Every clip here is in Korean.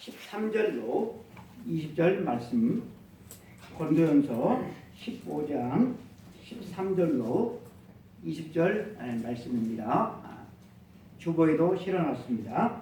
13절로 20절 말씀, 고린도전서 15장 13절로 20절 말씀입니다. 주보에도 실어놨습니다.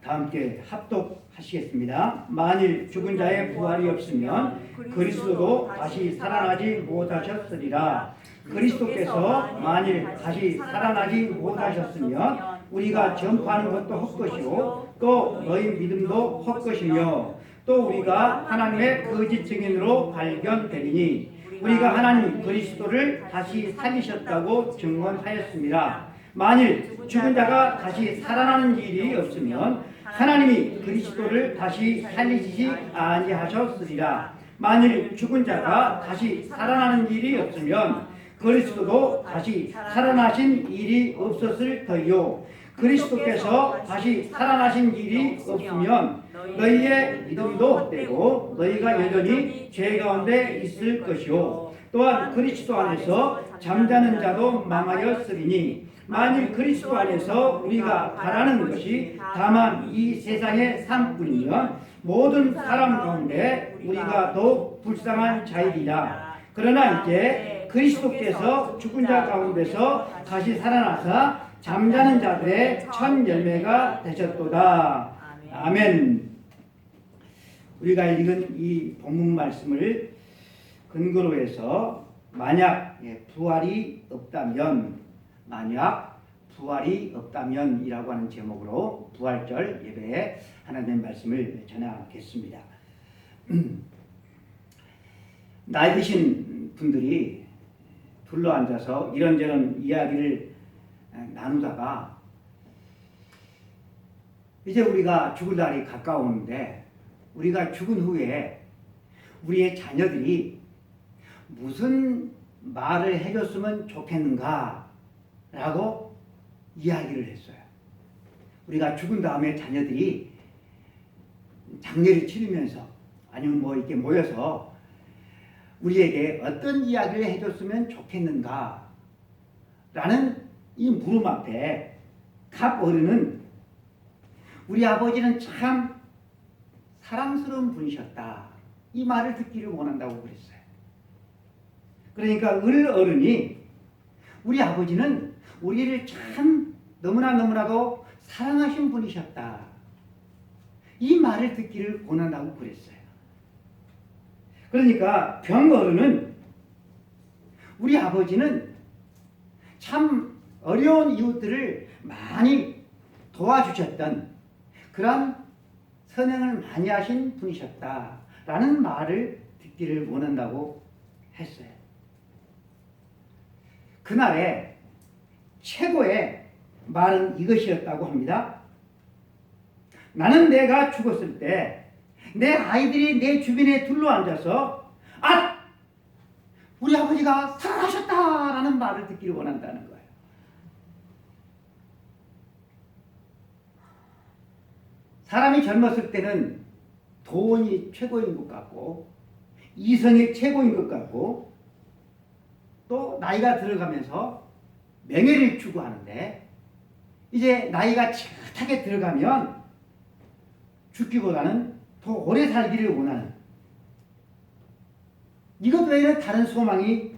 다 함께 합독하시겠습니다. 만일 죽은 자의 부활이 없으면 그리스도도 다시 살아나지 못하셨으리라. 그리스도께서 만일 다시 살아나지 못하셨으면 우리가 전파하는 것도 헛것이요 또 너희 믿음도 헛것이며 또 우리가 하나님의 거짓 증인으로 발견되리니 우리가 하나님 그리스도를 다시 살리셨다고 증언하였습니다. 만일 죽은 자가 다시 살아나는 일이 없으면 하나님이 그리스도를 다시 살리시지 아니하셨으리라. 만일 죽은 자가 다시 살아나는 일이 없으면 그리스도도 다시 살아나신 일이 없었을 터이요 그리스도께서 다시 살아나신 일이 없으면 너희의 믿음도 헛되고 너희가 여전히 죄 가운데 있을 것이요 또한 그리스도 안에서 잠자는 자도 망하였으리니 만일 그리스도 안에서 우리가 바라는 것이 다만 이 세상의 삶뿐이면 모든 사람 가운데 우리가 더욱 불쌍한 자이리라. 그러나 이제 그리스도께서 죽은 자 가운데서 다시 살아나사 잠자는 자들의 첫 열매가 되셨도다. 아멘. 우리가 읽은 이 본문 말씀을 근거로 해서 만약 부활이 없다면 이라고 하는 제목으로 부활절 예배에 하나님의 말씀을 전하겠습니다. 나이 드신 분들이 둘러앉아서 이런저런 이야기를 나누다가 이제 우리가 죽을 날이 가까우는데 우리가 죽은 후에 우리의 자녀들이 무슨 말을 해줬으면 좋겠는가 라고 이야기를 했어요. 우리가 죽은 다음에 자녀들이 장례를 치르면서 아니면 뭐 이렇게 모여서 우리에게 어떤 이야기를 해줬으면 좋겠는가 라는 이 물음 앞에 갑 어른은 우리 아버지는 참 사랑스러운 분이셨다 이 말을 듣기를 원한다고 그랬어요. 그러니까 을 어른이 우리 아버지는 우리를 참 너무나도 사랑하신 분이셨다 이 말을 듣기를 원한다고 그랬어요. 그러니까 병 어른은 우리 아버지는 참 어려운 이웃들을 많이 도와주셨던 그런 선행을 많이 하신 분이셨다라는 말을 듣기를 원한다고 했어요. 그날의 최고의 말은 이것이었다고 합니다. 나는 내가 죽었을 때 내 아이들이 내 주변에 둘러앉아서 우리 아버지가 살아나셨다라는 말을 듣기를 원한다는 거예요. 사람이 젊었을 때는 돈이 최고인 것 같고 이성이 최고인 것 같고 또 나이가 들어가면서 명예를 추구하는데 이제 나이가 차게 들어가면 죽기보다는 더 오래 살기를 원하는 이것 외에는 다른 소망이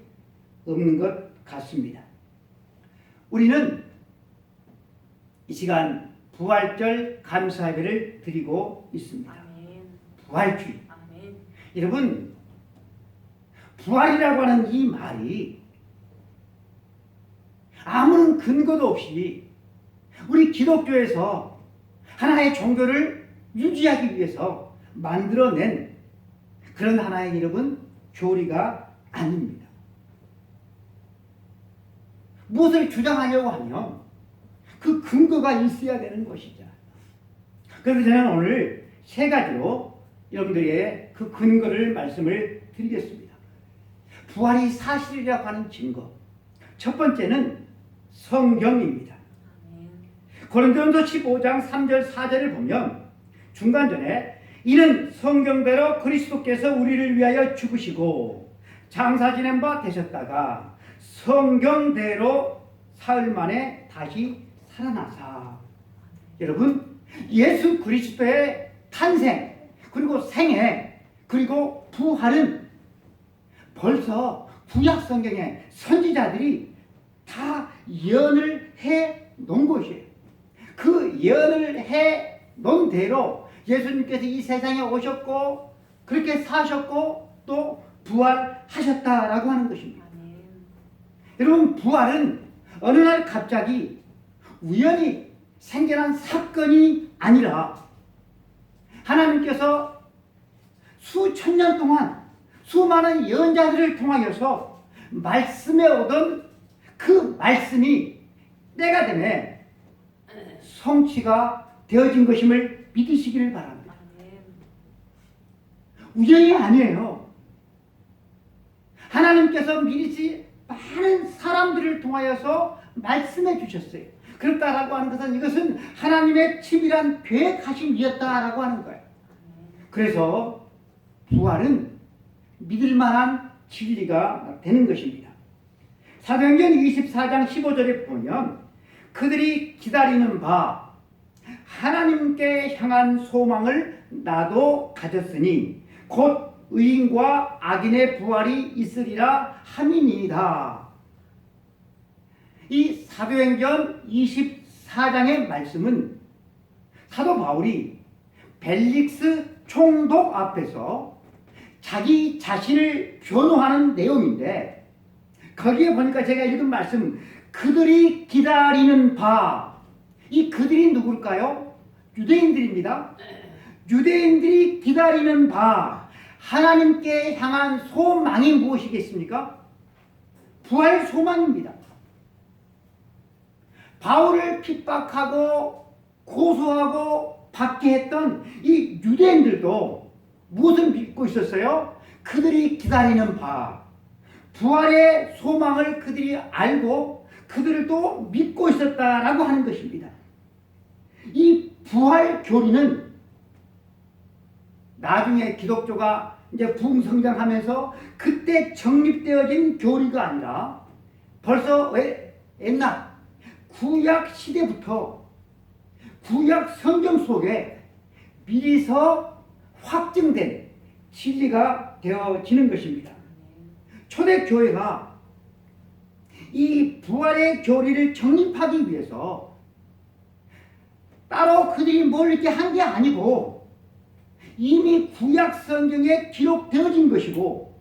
없는 것 같습니다. 우리는 이 시간 부활절 감사 예배를 드리고 있습니다. 아멘. 부활주의. 아멘. 여러분 부활이라고 하는 이 말이 아무런 근거도 없이 우리 기독교에서 하나의 종교를 유지하기 위해서 만들어낸 그런 하나의 여러분 교리가 아닙니다. 무엇을 주장하려고 하면 그 근거가 있어야 되는 것이죠. 그래서 저는 오늘 세 가지로 여러분들에게 그 근거를 말씀을 드리겠습니다. 부활이 사실이라고 하는 증거. 첫 번째는 성경입니다. 고린도전서 15장 3절 4절을 보면 중간전에 이는 성경대로 그리스도께서 우리를 위하여 죽으시고 장사 지낸 바 되셨다가 성경대로 사흘 만에 다시 살아나사. 여러분 예수 그리스도의 탄생, 그리고 생애, 그리고 부활은 벌써 구약 성경의 선지자들이 다 예언을 해 놓은 것이에요. 그 예언을 해 놓은 대로 예수님께서 이 세상에 오셨고 그렇게 사셨고 또 부활하셨다라고 하는 것입니다. 여러분, 부활은 어느 날 갑자기 우연히 생겨난 사건이 아니라 하나님께서 수천 년 동안 수많은 예언자들을 통하여서 말씀해 오던 그 말씀이 때가 되매 성취가 되어진 것임을 믿으시기를 바랍니다. 우연이 아니에요. 하나님께서 미리 많은 사람들을 통하여서 말씀해 주셨어요. 그렇다라고 하는 것은 이것은 하나님의 치밀한 계획하심이었다라고 하는 거예요. 그래서 부활은 믿을 만한 진리가 되는 것입니다. 사도행전 24장 15절에 보면 그들이 기다리는 바 하나님께 향한 소망을 나도 가졌으니 곧 의인과 악인의 부활이 있으리라 함이니이다. 이 사도행전 24장의 말씀은 사도 바울이 벨릭스 총독 앞에서 자기 자신을 변호하는 내용인데, 거기에 보니까 제가 읽은 말씀, 그들이 기다리는 바, 이 그들이 누굴까요? 유대인들입니다. 유대인들이 기다리는 바, 하나님께 향한 소망이 무엇이겠습니까? 부활 소망입니다. 바울을 핍박하고 고소하고 받게 했던 이 유대인들도 무엇을 믿고 있었어요? 그들이 기다리는 바, 부활의 소망을 그들이 알고 그들도 믿고 있었다라고 하는 것입니다. 이 부활 교리는 나중에 기독교가 이제 부흥성장하면서 그때 정립되어진 교리가 아니라 벌써 옛날 구약 시대부터 구약 성경 속에 미리서 확증된 진리가 되어지는 것입니다. 초대교회가 이 부활의 교리를 정립하기 위해서 따로 그들이 뭘 이렇게 한 게 아니고 이미 구약 성경에 기록되어진 것이고,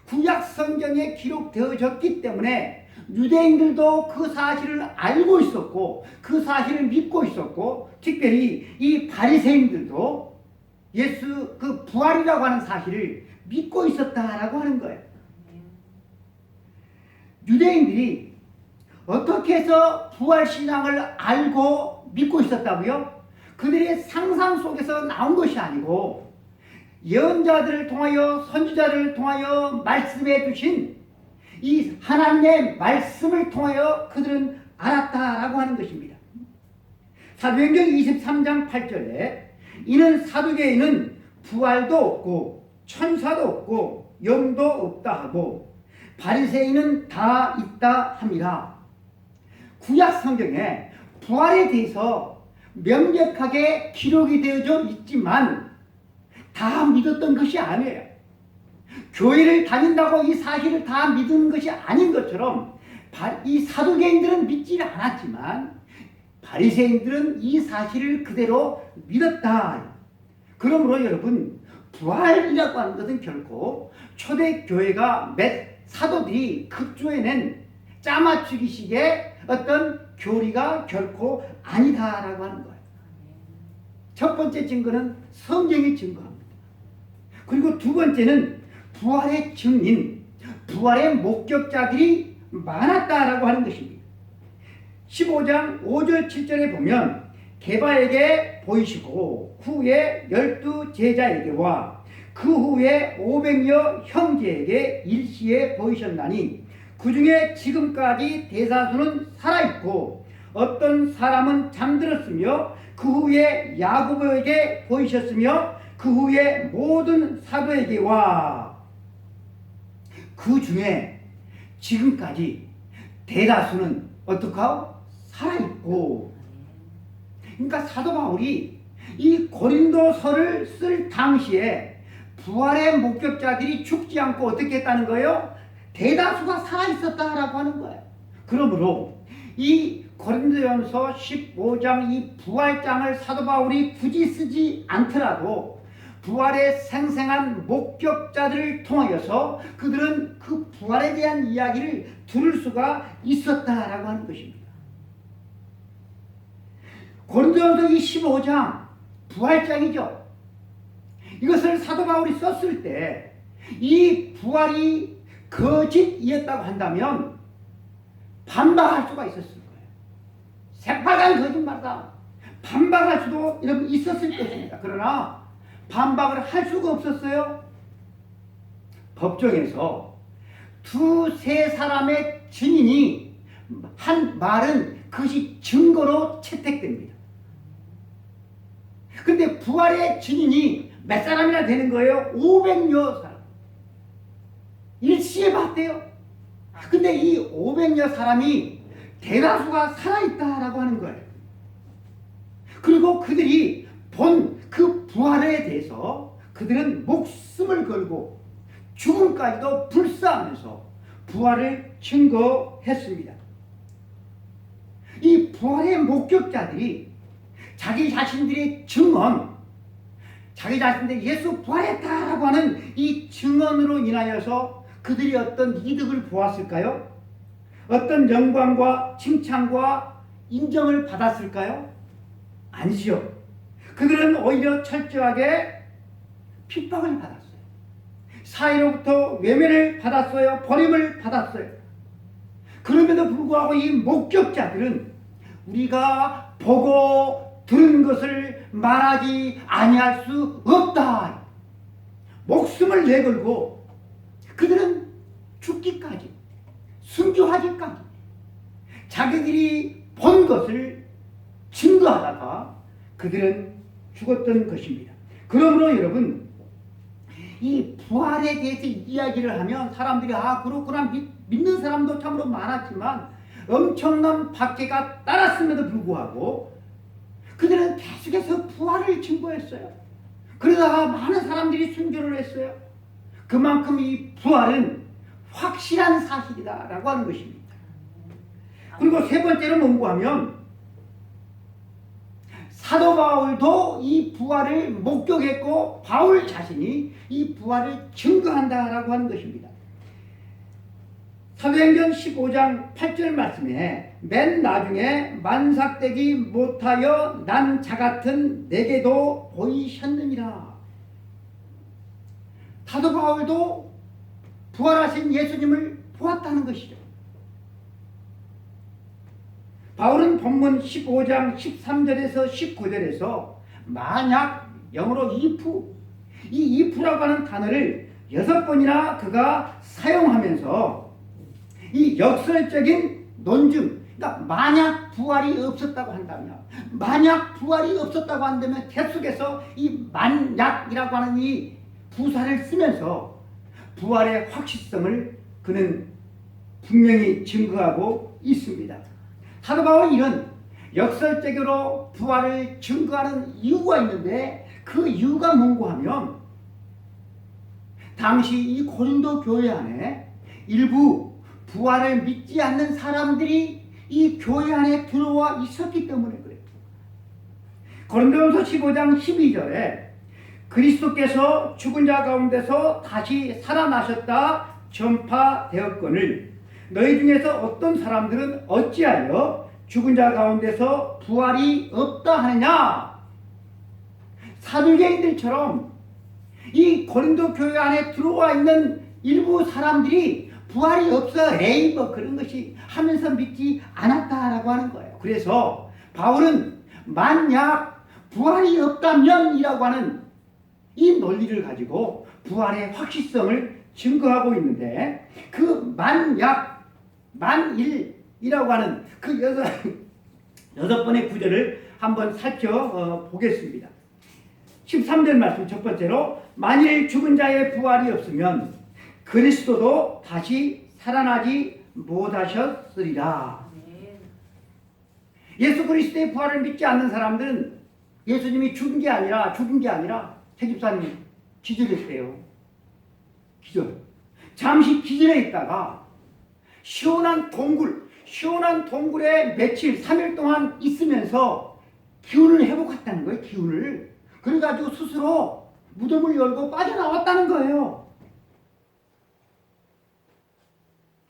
구약 성경에 기록되어졌기 때문에 유대인들도 그 사실을 알고 있었고 그 사실을 믿고 있었고, 특별히 이 바리새인들도 예수 그 부활이라고 하는 사실을 믿고 있었다라고 하는 거예요. 유대인들이 어떻게 해서 부활신앙을 알고 믿고 있었다고요? 그들의 상상 속에서 나온 것이 아니고 예언자들을 통하여 선지자들을 통하여 말씀해 주신 이 하나님의 말씀을 통하여 그들은 알았다라고 하는 것입니다. 사도행전 23장 8절에 이는 사두개인은 부활도 없고 천사도 없고 영도 없다 하고 바리새인은 다 있다 함이라. 구약 성경에 부활에 대해서 명백하게 기록이 되어져 있지만 다 믿었던 것이 아니에요. 교회를 다닌다고 이 사실을 다 믿은 것이 아닌 것처럼 이 사두개인들은 믿지 않았지만 바리새인들은 이 사실을 그대로 믿었다. 그러므로 여러분, 부활이라고 하는 것은 결코 초대교회가 몇 사도들이 급조해낸 짜맞추기식의 어떤 교리가 결코 아니다라고 하는 거예요. 첫 번째 증거는 성경이 증거합니다. 그리고 두 번째는 부활의 증인, 부활의 목격자들이 많았다라고 하는 것입니다. 15장 5절 7절에 보면 게바에게 보이시고 후에 12 제자에게와 그 후에 500여 형제에게 일시에 보이셨나니 그 중에 지금까지 대다수는 살아있고 어떤 사람은 잠들었으며 그 후에 야고보에게 보이셨으며 그 후에 모든 사도에게와 그 중에 지금까지 대다수는 어떡하오? 살아있고 그러니까 사도 바울이 이 고린도서를 쓸 당시에 부활의 목격자들이 죽지 않고 어떻게 했다는 거예요? 대다수가 살아있었다라고 하는 거예요. 그러므로 이 고린도전서 15장 이 부활장을 사도 바울이 굳이 쓰지 않더라도 부활의 생생한 목격자들을 통하여서 그들은 그 부활에 대한 이야기를 들을 수가 있었다라고 하는 것입니다. 고린도전서 이 15장 부활장이죠. 이것을 사도 바울이 썼을 때 이 부활이 거짓이었다고 한다면 반박할 수가 있었을 거예요. 새빨간 거짓말이다. 반박할 수도 여러분 있었을 것입니다. 그러나 반박을 할 수가 없었어요. 법정에서 두세 사람의 증인이 한 말은 그것이 증거로 채택됩니다. 근데 부활의 증인이 몇 사람이나 되는 거예요? 500여 사람. 일시에 봤대요. 근데 이 500여 사람이 대다수가 살아있다라고 하는 거예요. 그리고 그들이 본 그 부활에 대해서 그들은 목숨을 걸고 죽음까지도 불사하면서 부활을 증거했습니다. 이 부활의 목격자들이 자기 자신들의 증언, 자기 자신들이 예수 부활했다라고 하는 이 증언으로 인하여서 그들이 어떤 이득을 보았을까요? 어떤 영광과 칭찬과 인정을 받았을까요? 아니죠. 그들은 오히려 철저하게 핍박을 받았어요. 사회로부터 외면을 받았어요. 버림을 받았어요. 그럼에도 불구하고 이 목격자들은 우리가 보고 들은 것을 말하지 아니할 수 없다. 목숨을 내걸고 그들은 죽기까지, 순교하기까지 자기들이 본 것을 증거하다가 그들은 죽었던 것입니다. 그러므로 여러분, 이 부활에 대해서 이야기를 하면 사람들이 그렇구나 믿는 사람도 참으로 많았지만 엄청난 박해가 따랐음에도 불구하고 그들은 계속해서 부활을 증거했어요. 그러다가 많은 사람들이 순교를 했어요. 그만큼 이 부활은 확실한 사실이다라고 하는 것입니다. 그리고 세 번째로 뭔고 하면 사도 바울도 이 부활을 목격했고 바울 자신이 이 부활을 증거한다라고 하는 것입니다. 사도행전 15장 8절 말씀에 맨 나중에 만삭되기 못하여 난 자같은 내게도 보이셨느니라. 사도 바울도 부활하신 예수님을 보았다는 것이죠. 바울은 본문 15장 13절에서 19절에서 만약 영어로 if, 이 if라고 하는 단어를 6번이나 그가 사용하면서 이 역설적인 논증, 그러니까 만약 부활이 없었다고 한다면, 만약 부활이 없었다고 한다면 계속해서 이 만약이라고 하는 이 부사를 쓰면서 부활의 확실성을 그는 분명히 증거하고 있습니다. 사도 바울은 이런 역설적으로 부활을 증거하는 이유가 있는데 그 이유가 뭔고 하면 당시 이 고린도 교회 안에 일부 부활을 믿지 않는 사람들이 이 교회 안에 들어와 있었기 때문에 그래요. 고린도전서 15장 12절에 그리스도께서 죽은 자 가운데서 다시 살아나셨다 전파되었거늘 너희 중에서 어떤 사람들은 어찌하여 죽은 자 가운데서 부활이 없다 하느냐. 사두개인들처럼 이 고린도 교회 안에 들어와 있는 일부 사람들이 부활이 없어 에이 뭐 그런 것이 하면서 믿지 않았다라고 하는 거예요. 그래서 바울은 만약 부활이 없다면 이라고 하는 이 논리를 가지고 부활의 확실성을 증거하고 있는데 그 만일이라고 하는 그 여섯 번의 구절을 한번 살펴보겠습니다. 13절 말씀 첫 번째로 만일 죽은 자의 부활이 없으면 그리스도도 다시 살아나지 못하셨으리라. 예수 그리스도의 부활을 믿지 않는 사람들은 예수님이 죽은 게 아니라 새 집사님 기절했대요. 기절. 잠시 기절해 있다가 시원한 동굴에 며칠 3일 동안 있으면서 기운을 회복했다는 거예요. 기운을. 그래가지고 스스로 무덤을 열고 빠져나왔다는 거예요.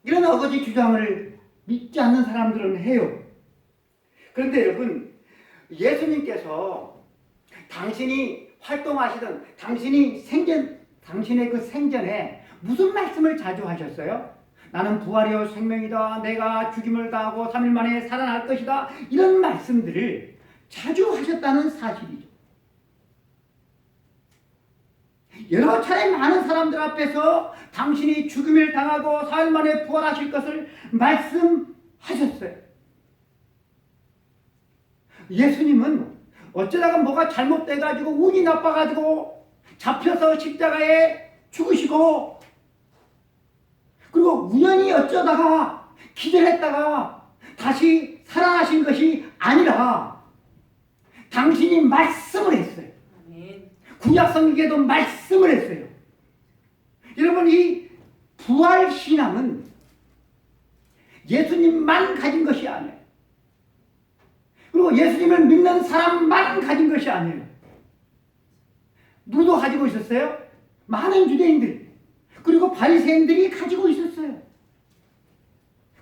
이런 어거지 주장을 믿지 않는 사람들은 해요. 그런데 여러분, 예수님께서 당신이 활동하시던 당신의 그 생전에 무슨 말씀을 자주 하셨어요? 나는 부활이요 생명이다. 내가 죽임을 당하고 3일 만에 살아날 것이다. 이런 말씀들을 자주 하셨다는 사실이죠. 여러 차례 많은 사람들 앞에서 당신이 죽임을 당하고 4일 만에 부활하실 것을 말씀하셨어요. 예수님은 어쩌다가 뭐가 잘못돼가지고 운이 나빠가지고 잡혀서 십자가에 죽으시고, 그리고 우연히 어쩌다가 기절했다가 다시 살아나신 것이 아니라 당신이 말씀을 했어요. 구약성경에도 말씀을 했어요. 여러분, 이 부활신앙은 예수님만 가진 것이 아니에요. 그리고 예수님을 믿는 사람만 가진 것이 아니에요. 누구도 가지고 있었어요? 많은 유대인들, 그리고 바리새인들이 가지고 있었어요.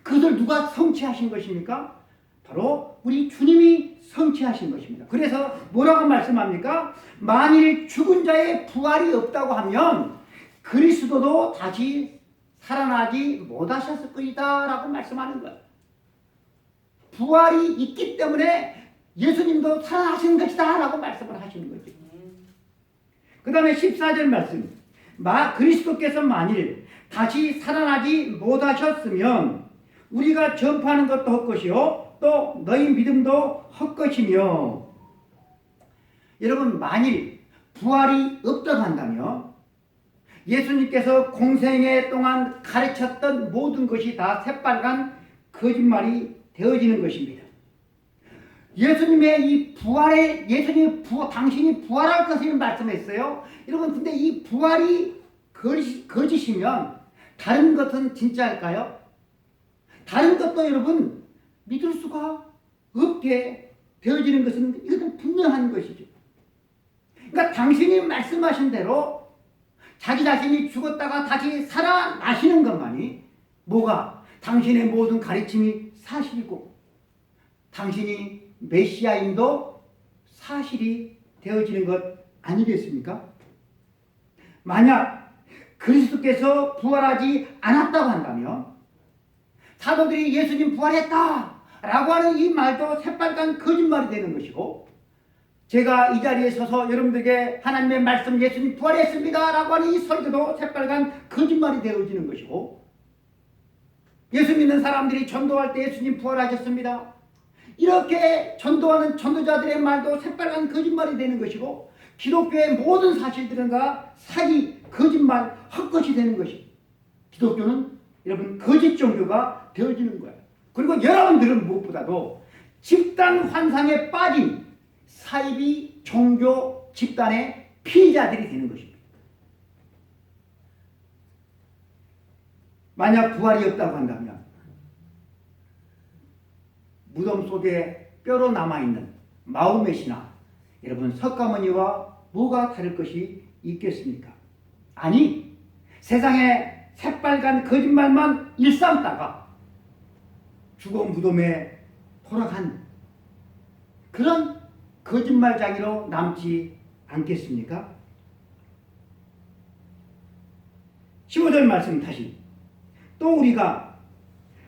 그것을 누가 성취하신 것입니까? 바로 우리 주님이 성취하신 것입니다. 그래서 뭐라고 말씀합니까? 만일 죽은 자의 부활이 없다고 하면 그리스도도 다시 살아나지 못하셨을 것이다 라고 말씀하는 거예요. 부활이 있기 때문에 예수님도 살아나신 것이다 라고 말씀을 하시는 거죠. 그 다음에 14절 말씀, 그리스도께서 만일 다시 살아나지 못하셨으면 우리가 전파하는 것도 헛것이요 또 너희 믿음도 헛것이며. 여러분, 만일 부활이 없다고 한다면 예수님께서 공생애 동안 가르쳤던 모든 것이 다 새빨간 거짓말이 되어지는 것입니다. 예수님의 이 부활에, 당신이 부활할 것을 말씀했어요. 여러분, 근데 이 부활이 거짓이면 다른 것은 진짜일까요? 다른 것도 여러분 믿을 수가 없게 되어지는 것은 이것은 분명한 것이죠. 그러니까 당신이 말씀하신 대로 자기 자신이 죽었다가 다시 살아나시는 것만이 뭐가 당신의 모든 가르침이 사실이고 당신이 메시아임도 사실이 되어지는 것 아니겠습니까? 만약 그리스도께서 부활하지 않았다고 한다면 사도들이 예수님 부활했다 라고 하는 이 말도 새빨간 거짓말이 되는 것이고, 제가 이 자리에 서서 여러분들에게 하나님의 말씀 예수님 부활했습니다 라고 하는 이 설교도 새빨간 거짓말이 되어지는 것이고, 예수 믿는 사람들이 전도할 때 예수님 부활하셨습니다 이렇게 전도하는 전도자들의 말도 새빨간 거짓말이 되는 것이고, 기독교의 모든 사실들은 다 사기, 거짓말, 헛것이 되는 것이고, 기독교는 여러분 거짓 종교가 되어지는 거예요. 그리고 여러분들은 무엇보다도 집단 환상에 빠진 사이비 종교 집단의 피해자들이 되는 것입니다. 만약 부활이 없다고 한다면 무덤 속에 뼈로 남아있는 마호멧이나 여러분 석가모니와 뭐가 다를 것이 있겠습니까? 아니, 세상에 새빨간 거짓말만 일삼다가 죽어 무덤에 돌아간 그런 거짓말장이로 남지 않겠습니까? 15절 말씀 다시, 또 우리가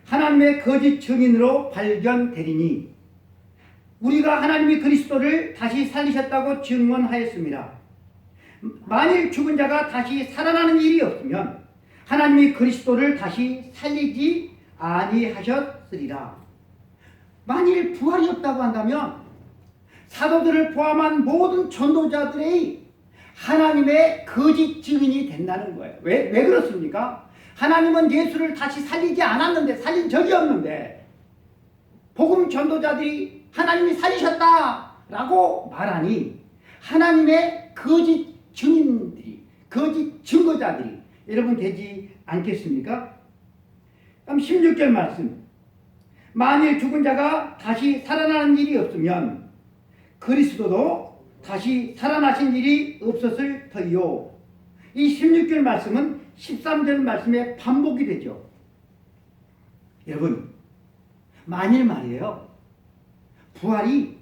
하나님의 거짓 증인으로 발견되리니 우리가 하나님이 그리스도를 다시 살리셨다고 증언하였습니다. 만일 죽은 자가 다시 살아나는 일이 없으면 하나님이 그리스도를 다시 살리지 아니하셨으리라. 만일 부활이 없다고 한다면 사도들을 포함한 모든 전도자들의 하나님의 거짓 증인이 된다는 거예요. 왜 그렇습니까? 하나님은 예수를 다시 살리지 않았는데, 살린 적이 없는데 복음 전도자들이 하나님이 살리셨다라고 말하니 하나님의 거짓 증인들이, 거짓 증거자들이 여러분 되지 않겠습니까? 그럼 16절 말씀. 만일 죽은 자가 다시 살아나는 일이 없으면 그리스도도 다시 살아나신 일이 없었을 터이요. 이 16절 말씀은 13절 말씀의 반복이 되죠. 여러분, 만일 말이에요, 부활이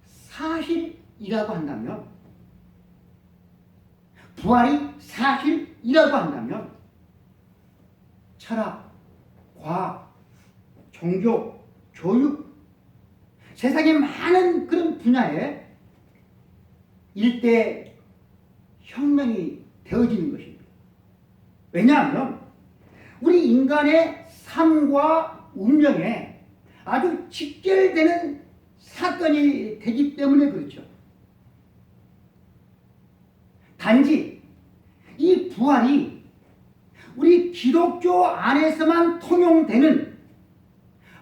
사실이라고 한다면, 부활이 사실이라고 한다면 철학, 과학, 종교, 교육, 세상의 많은 그런 분야에 일대 혁명이 되어지는 것입니다. 왜냐하면 우리 인간의 삶과 운명에 아주 직결되는 사건이 되기 때문에 그렇죠. 단지 이 부활이 우리 기독교 안에서만 통용되는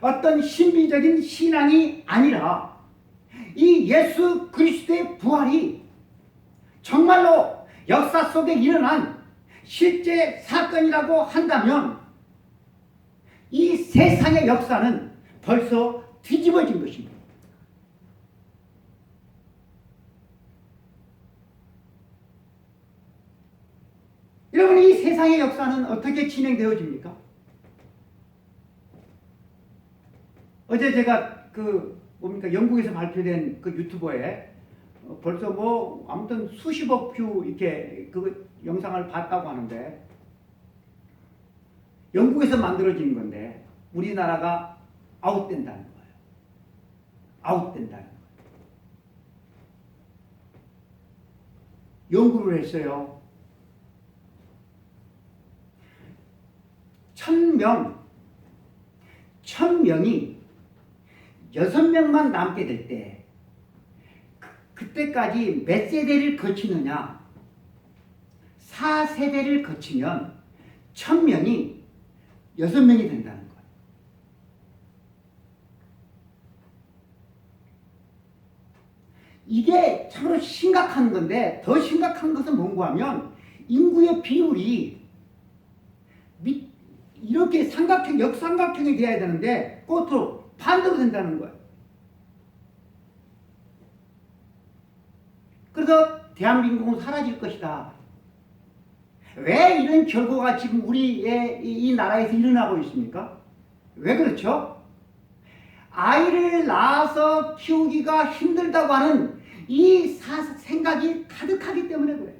어떤 신비적인 신앙이 아니라 이 예수 그리스도의 부활이 정말로 역사 속에 일어난 실제 사건이라고 한다면 이 세상의 역사는 벌써 뒤집어진 것입니다. 여러분, 이 세상의 역사는 어떻게 진행되어집니까? 어제 제가 영국에서 발표된 그 유튜버에 벌써 아무튼 수십억 뷰 이렇게 그 영상을 봤다고 하는데, 영국에서 만들어진 건데 우리나라가 아웃된다는 거예요. 아웃된다는 거예요. 연구를 했어요. 1000명이 6명만 남게 될 때, 그때까지 몇 세대를 거치느냐? 4세대를 거치면 1000명이 6명이 된다는 거예요. 이게 참으로 심각한 건데, 더 심각한 것은 뭔가 하면 인구의 비율이 이렇게 역삼각형이 돼야 되는데 끝으로 반대로 된다는 거예요. 그래서 대한민국은 사라질 것이다. 왜 이런 결과가 지금 우리의 이 나라에서 일어나고 있습니까? 왜 그렇죠? 아이를 낳아서 키우기가 힘들다고 하는 이 생각이 가득하기 때문에 그래요.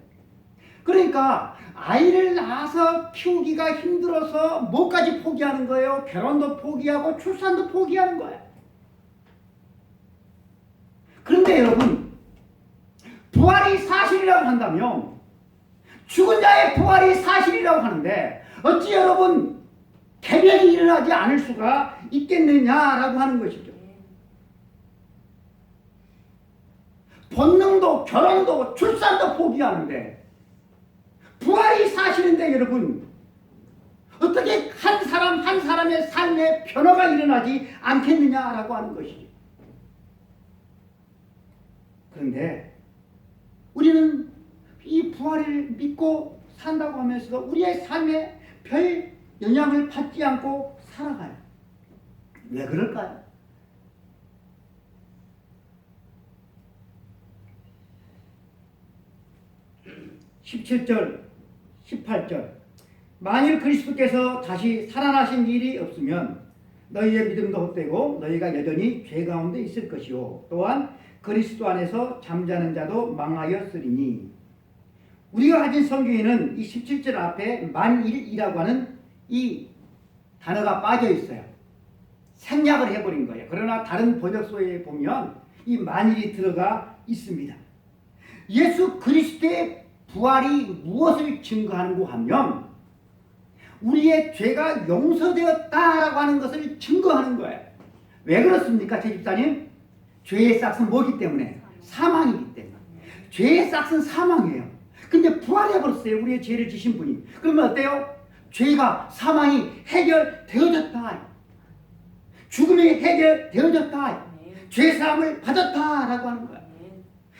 그러니까 아이를 낳아서 키우기가 힘들어서 뭐까지 포기하는 거예요? 결혼도 포기하고 출산도 포기하는 거예요. 그런데 여러분, 부활이 사실이라고 한다면, 죽은 자의 부활이 사실이라고 하는데 어찌 여러분 개벽이 일어나지 않을 수가 있겠느냐라고 하는 것이죠. 본능도 결혼도 출산도 포기하는데 부활이 사실인데 여러분, 어떻게 한 사람 한 사람의 삶에 변화가 일어나지 않겠느냐라고 하는 것이죠. 그런데 우리는 이 부활을 믿고 산다고 하면서도 우리의 삶에 별 영향을 받지 않고 살아가요. 왜 그럴까요? (17절) 18절 만일 그리스도께서 다시 살아나신 일이 없으면 너희의 믿음도 헛되고 너희가 여전히 죄 가운데 있을 것이요 또한 그리스도 안에서 잠자는 자도 망하였으리니. 우리가 가진 성경에는 이 17절 앞에 만일이라고 하는 이 단어가 빠져 있어요. 생략을 해버린 거예요. 그러나 다른 번역서에 보면 이 만일이 들어가 있습니다. 예수 그리스도의 부활이 무엇을 증거하는고 하면 우리의 죄가 용서되었다라고 하는 것을 증거하는 거예요. 왜 그렇습니까, 제 집사님? 죄의 싹은 뭐기 때문에? 사망이기 때문에. 죄의 싹은 사망이에요. 근데 부활해버렸어요, 우리의 죄를 지신 분이. 그러면 어때요? 죄가, 사망이 해결되어졌다. 죽음이 해결되어졌다. 죄사함을 받았다라고 하는 거야.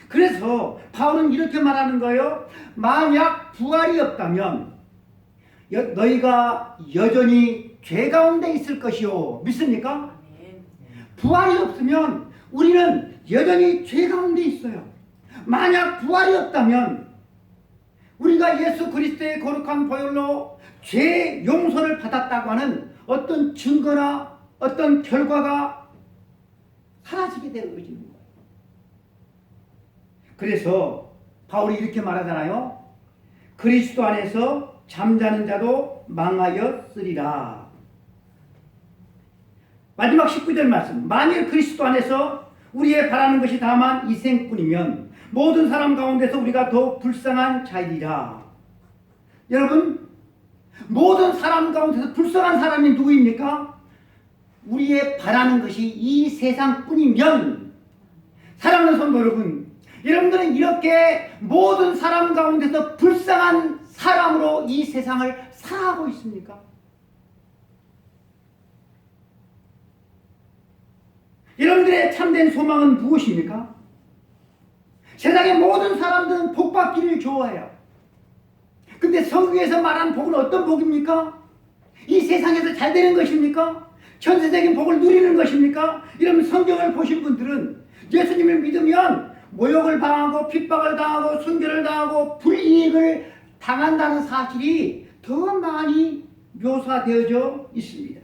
그래서 바울은 이렇게 말하는 거예요. 만약 부활이 없다면 너희가 여전히 죄 가운데 있을 것이요. 믿습니까? 부활이 없으면 우리는 여전히 죄 가운데 있어요. 만약 부활이 없다면 우리가 예수 그리스도의 거룩한 보혈로 죄 용서를 받았다고 하는 어떤 증거나 어떤 결과가 사라지게 되어지는 거예요. 그래서 바울이 이렇게 말하잖아요. 그리스도 안에서 잠자는 자도 망하였으리라. 마지막 19절 말씀. 만일 그리스도 안에서 우리의 바라는 것이 다만 이 생뿐이면 모든 사람 가운데서 우리가 더욱 불쌍한 자이리라. 여러분, 모든 사람 가운데서 불쌍한 사람이 누구입니까? 우리의 바라는 것이 이 세상뿐이면. 사랑하는 성도 여러분, 여러분들은 이렇게 모든 사람 가운데서 불쌍한 사람으로 이 세상을 살아가고 있습니까? 여러분들의 참된 소망은 무엇입니까? 세상의 모든 사람들은 복받기를 좋아해요. 근데 성경에서 말한 복은 어떤 복입니까? 이 세상에서 잘 되는 것입니까? 천세적인 복을 누리는 것입니까? 이런 성경을 보신 분들은 예수님을 믿으면 모욕을 당하고 핍박을 당하고 순교를 당하고 불이익을 당한다는 사실이 더 많이 묘사되어져 있습니다.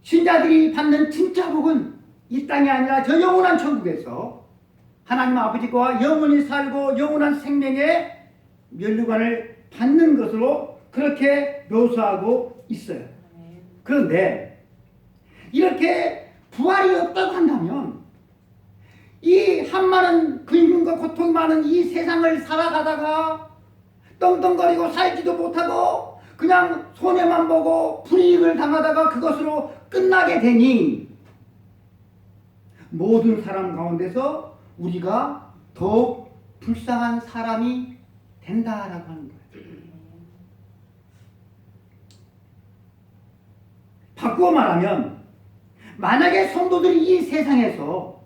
신자들이 받는 진짜 복은 이 땅이 아니라 저 영원한 천국에서 하나님 아버지와 영원히 살고 영원한 생명의 면류관을 받는 것으로 그렇게 묘사하고 있어요. 그런데 이렇게 부활이 없다고 한다면 이 한많은 근심과 고통이 많은 이 세상을 살아가다가 떵떵거리고 살지도 못하고 그냥 손해만 보고 불이익을 당하다가 그것으로 끝나게 되니 모든 사람 가운데서 우리가 더욱 불쌍한 사람이 된다라고 하는 거예요. 바꾸어 말하면 만약에 성도들이 이 세상에서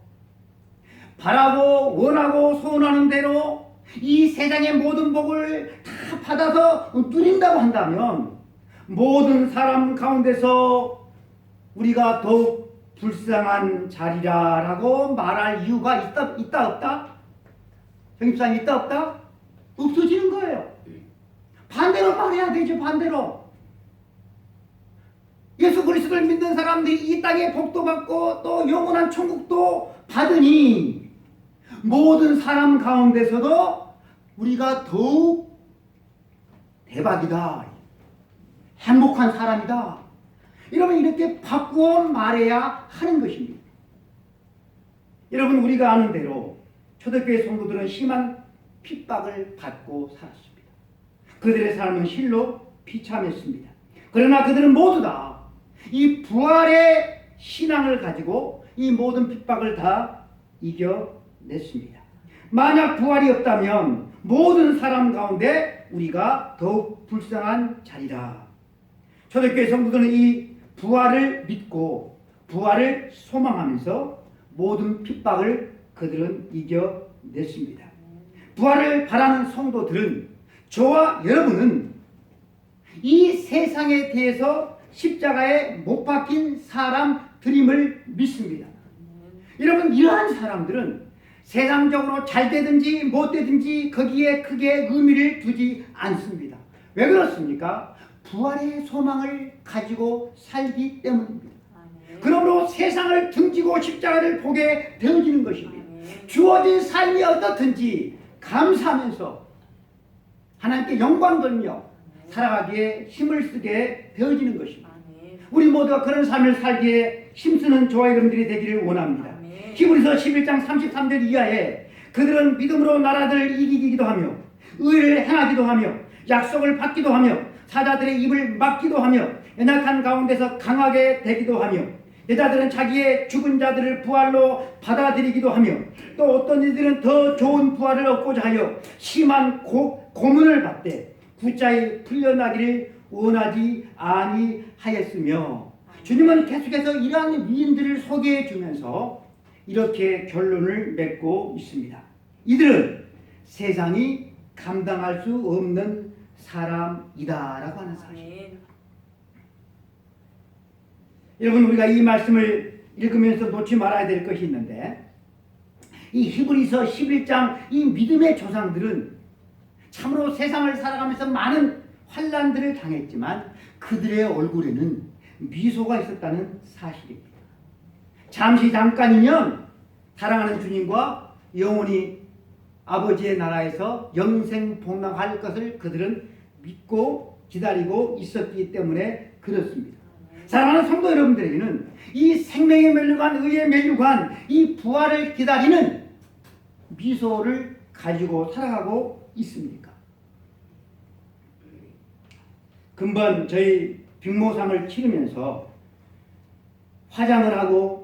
바라고 원하고 소원하는 대로 이 세상의 모든 복을 다 받아서 누린다고 한다면 모든 사람 가운데서 우리가 더욱 불쌍한 자리라라고 말할 이유가 있다 없다? 정입사님 있다 없다? 없어지는 거예요. 반대로 말해야 되죠. 반대로. 예수 그리스도를 믿는 사람들이 이 땅의 복도 받고 또 영원한 천국도 받으니 모든 사람 가운데서도 우리가 더욱 대박이다. 행복한 사람이다. 여러분 이렇게 바꾸어 말해야 하는 것입니다. 여러분 우리가 아는 대로 초대교회 성도들은 심한 핍박을 받고 살았습니다. 그들의 삶은 실로 비참했습니다. 그러나 그들은 모두 다 이 부활의 신앙을 가지고 이 모든 핍박을 다 이겨냈습니다. 만약 부활이 없다면 모든 사람 가운데 우리가 더욱 불쌍한 자리라. 초대교회 성도들은 이 부활을 믿고 부활을 소망하면서 모든 핍박을 그들은 이겨냈습니다. 부활을 바라는 성도들은 저와 여러분은 이 세상에 대해서 십자가에 못 박힌 사람들임을 믿습니다. 여러분 이러한 사람들은 세상적으로 잘 되든지 못 되든지 거기에 크게 의미를 두지 않습니다. 왜 그렇습니까? 부활의 소망을 가지고 살기 때문입니다. 그러므로 세상을 등지고 십자가를 보게 되어지는 것입니다. 주어진 삶이 어떻든지 감사하면서 하나님께 영광 돌며 살아가기에 힘을 쓰게 되어지는 것입니다. 우리 모두가 그런 삶을 살기에 힘쓰는 저와 여러분들이 되기를 원합니다. 히브리서 11장 33절 이하에 그들은 믿음으로 나라들을 이기기도 하며 의를 행하기도 하며 약속을 받기도 하며 사자들의 입을 막기도 하며 연약한 가운데서 강하게 되기도 하며 여자들은 자기의 죽은 자들을 부활로 받아들이기도 하며 또 어떤 이들은 더 좋은 부활을 얻고자 하여 심한 고문을 받되 굳자히 풀려나기를 원하지 아니하였으며 주님은 계속해서 이러한 위인들을 소개해 주면서 이렇게 결론을 맺고 있습니다. 이들은 세상이 감당할 수 없는 사람이다라고 하는 사실. 여러분, 우리가 이 말씀을 읽으면서 놓지 말아야 될 것이 있는데, 이 히브리서 11장 이 믿음의 조상들은 참으로 세상을 살아가면서 많은 환난들을 당했지만 그들의 얼굴에는 미소가 있었다는 사실입니다. 잠깐이면 사랑하는 주님과 영원히 아버지의 나라에서 영생복락할 것을 그들은 믿고 기다리고 있었기 때문에 그렇습니다. 사랑하는 성도 여러분들에게는 이 생명의 멸류관, 의의 멸류관, 이 부활을 기다리는 미소를 가지고 살아가고 있습니까? 금번 저희 빅모상을 치르면서 화장을 하고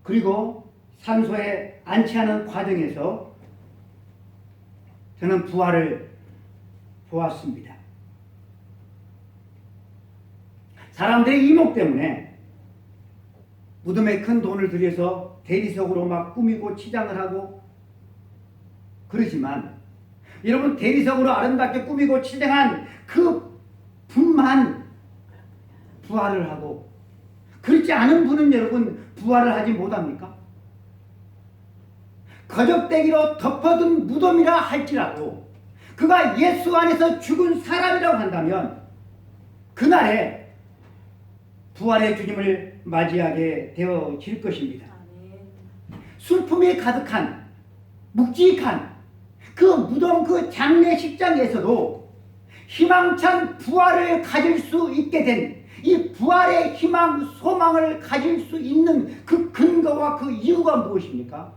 그리고 산소에 안치하는 과정에서 저는 부활을 보았습니다. 사람들의 이목 때문에 무덤에 큰 돈을 들여서 대리석으로 막 꾸미고 치장을 하고 그러지만 여러분, 대리석으로 아름답게 꾸미고 치장한 그 분만 부활을 하고 그렇지 않은 분은 여러분 부활을 하지 못합니까? 거적대기로 덮어둔 무덤이라 할지라도 그가 예수 안에서 죽은 사람이라고 한다면 그날에 부활의 주님을 맞이하게 되어질 것입니다. 슬픔이 가득한 묵직한 그 무덤 그 장례식장에서도 희망찬 부활을 가질 수 있게 된 이 부활의 희망, 소망을 가질 수 있는 그 근거와 그 이유가 무엇입니까?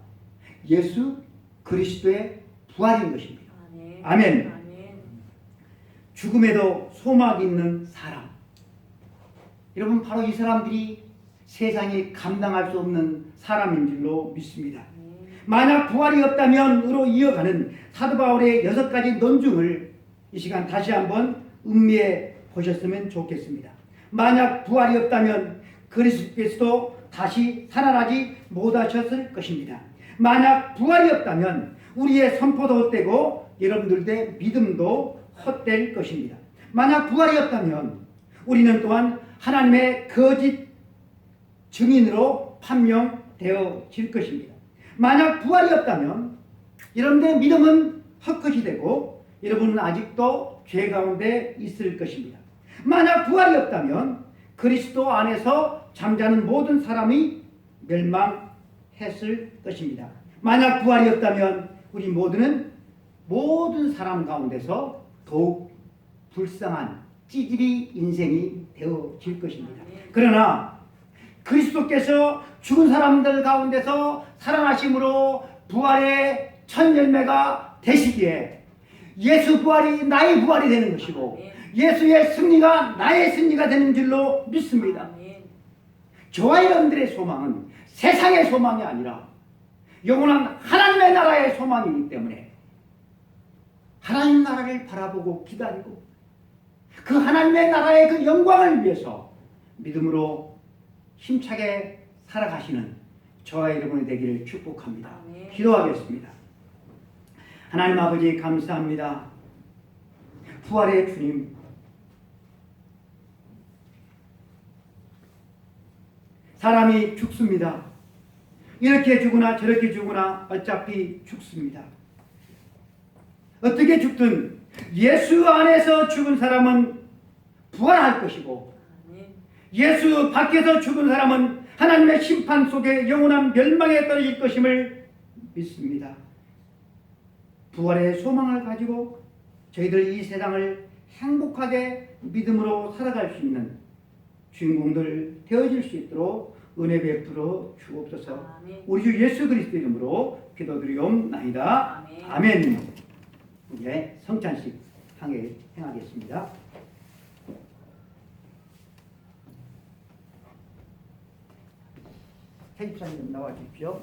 예수 그리스도의 부활인 것입니다. 아멘. 죽음에도 소망이 있는 사람. 여러분, 바로 이 사람들이 세상이 감당할 수 없는 사람인 줄로 믿습니다. 만약 부활이 없다면으로 이어가는 사도 바울의 6가지 논증을 이 시간 다시 한번 음미해 보셨으면 좋겠습니다. 만약 부활이 없다면 그리스도께서도 다시 살아나지 못하셨을 것입니다. 만약 부활이 없다면 우리의 선포도 헛되고 여러분들의 믿음도 헛될 것입니다. 만약 부활이 없다면 우리는 또한 하나님의 거짓 증인으로 판명되어질 것입니다. 만약 부활이 없다면 여러분들의 믿음은 헛것이 되고 여러분은 아직도 죄 가운데 있을 것입니다. 만약 부활이 없다면 그리스도 안에서 잠자는 모든 사람이 멸망했을 것입니다. 만약 부활이 없다면 우리 모든 사람 가운데서 더욱 불쌍한 찌질이 인생이 되어질 것입니다. 그러나 그리스도께서 죽은 사람들 가운데서 살아나심으로 부활의 첫 열매가 되시기에 예수 부활이 나의 부활이 되는 것이고 예수의 승리가 나의 승리가 되는 줄로 믿습니다. 저와 여러분들의 소망은 세상의 소망이 아니라 영원한 하나님의 나라의 소망이기 때문에 하나님 나라를 바라보고 기다리고 그 하나님의 나라의 그 영광을 위해서 믿음으로 힘차게 살아가시는 저와 여러분이 되기를 축복합니다. 기도하겠습니다. 하나님 아버지 감사합니다. 부활의 주님, 사람이 죽습니다. 이렇게 죽으나 저렇게 죽으나 어차피 죽습니다. 어떻게 죽든 예수 안에서 죽은 사람은 부활할 것이고 예수 밖에서 죽은 사람은 하나님의 심판 속에 영원한 멸망에 떨어질 것임을 믿습니다. 부활의 소망을 가지고 저희들 이 세상을 행복하게 믿음으로 살아갈 수 있는 주인공들 되어질 수 있도록 은혜 베풀어 주옵소서. 우리 주 예수 그리스도 이름으로 기도드리옵나이다. 아멘. 이제 성찬식 행하겠습니다. 태집사님 나와 주십시오.